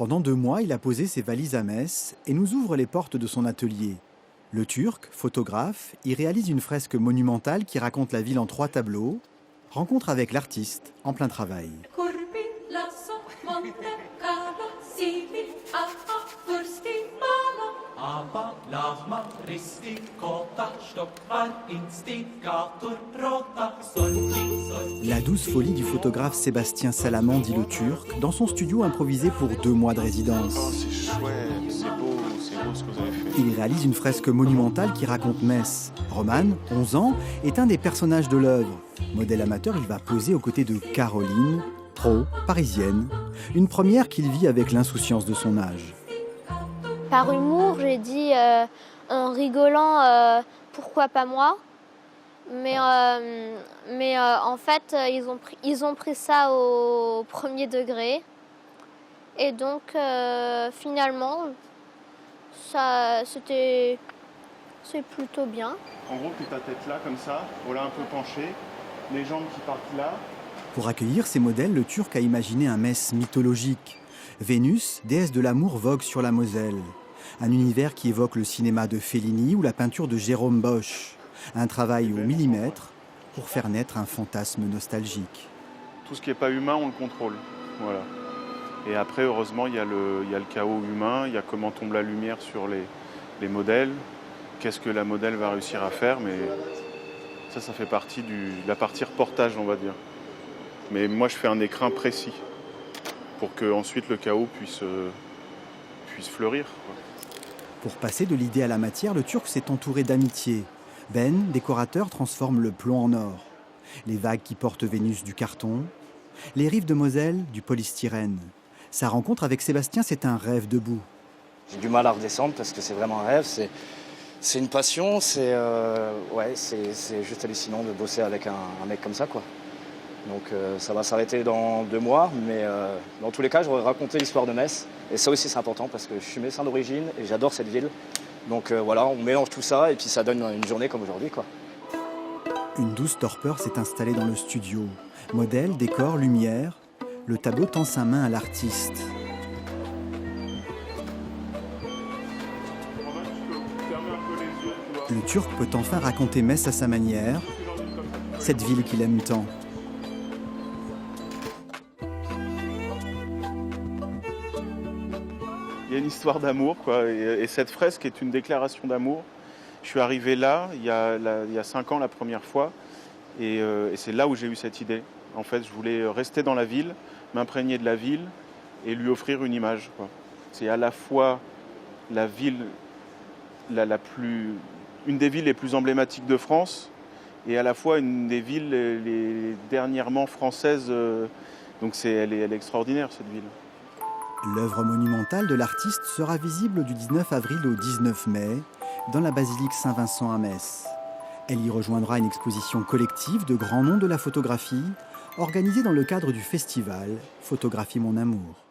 Pendant 2 mois, il a posé ses valises à Metz et nous ouvre les portes de son atelier. Le Turc, photographe, y réalise une fresque monumentale qui raconte la ville en 3 tableaux. Rencontre avec l'artiste en plein travail. La douce folie du photographe Sébastien Salaman, dit le Turc, dans son studio improvisé pour 2 mois de résidence. Oh, c'est chouette, c'est beau ce que vous avez fait. Il réalise une fresque monumentale qui raconte Metz. Roman, 11 ans, est un des personnages de l'œuvre. Modèle amateur, il va poser aux côtés de Caroline, pro, parisienne, une première qu'il vit avec l'insouciance de son âge. Par humour, j'ai dit en rigolant pourquoi pas moi. Mais en fait, ils ont pris ça au premier degré. Et donc, finalement, c'est plutôt bien. En gros, tu ta tête là, comme ça, voilà un peu penchée, les jambes qui partent là. Pour accueillir ces modèles, le Turc a imaginé un Metz mythologique. Vénus, déesse de l'amour, vogue sur la Moselle. Un univers qui évoque le cinéma de Fellini ou la peinture de Jérôme Bosch. Un travail au millimètre pour faire naître un fantasme nostalgique. Tout ce qui n'est pas humain, on le contrôle. Voilà. Et après, heureusement, il y a le chaos humain, il y a comment tombe la lumière sur les modèles, qu'est-ce que la modèle va réussir à faire, mais ça fait partie de la partie reportage, on va dire. Mais moi, je fais un écrin précis pour que ensuite le chaos puisse fleurir, quoi. Pour passer de l'idée à la matière, le Turc s'est entouré d'amitié. Ben, décorateur, transforme le plomb en or. Les vagues qui portent Vénus du carton. Les rives de Moselle du polystyrène. Sa rencontre avec Sébastien, c'est un rêve debout. J'ai du mal à redescendre parce que c'est vraiment un rêve. C'est une passion. C'est juste hallucinant de bosser avec un mec comme ça, quoi. Donc ça va s'arrêter dans 2 mois, mais dans tous les cas, je vais raconter l'histoire de Metz. Et ça aussi, c'est important parce que je suis messin d'origine et j'adore cette ville. Donc voilà, on mélange tout ça et puis ça donne une journée comme aujourd'hui, quoi. Une douce torpeur s'est installée dans le studio. Modèle, décor, lumière. Le tableau tend sa main à l'artiste. Le Turc peut enfin raconter Metz à sa manière, cette ville qu'il aime tant. Il y a une histoire d'amour, quoi, et cette fresque est une déclaration d'amour. Je suis arrivé là, il y a 5 ans la première fois, et c'est là où j'ai eu cette idée. En fait, je voulais rester dans la ville, m'imprégner de la ville et lui offrir une image, quoi. C'est à la fois la ville, une des villes les plus emblématiques de France, et à la fois une des villes les dernièrement françaises. Donc elle est extraordinaire, cette ville. L'œuvre monumentale de l'artiste sera visible du 19 avril au 19 mai dans la basilique Saint-Vincent à Metz. Elle y rejoindra une exposition collective de grands noms de la photographie organisée dans le cadre du festival Photographie mon amour.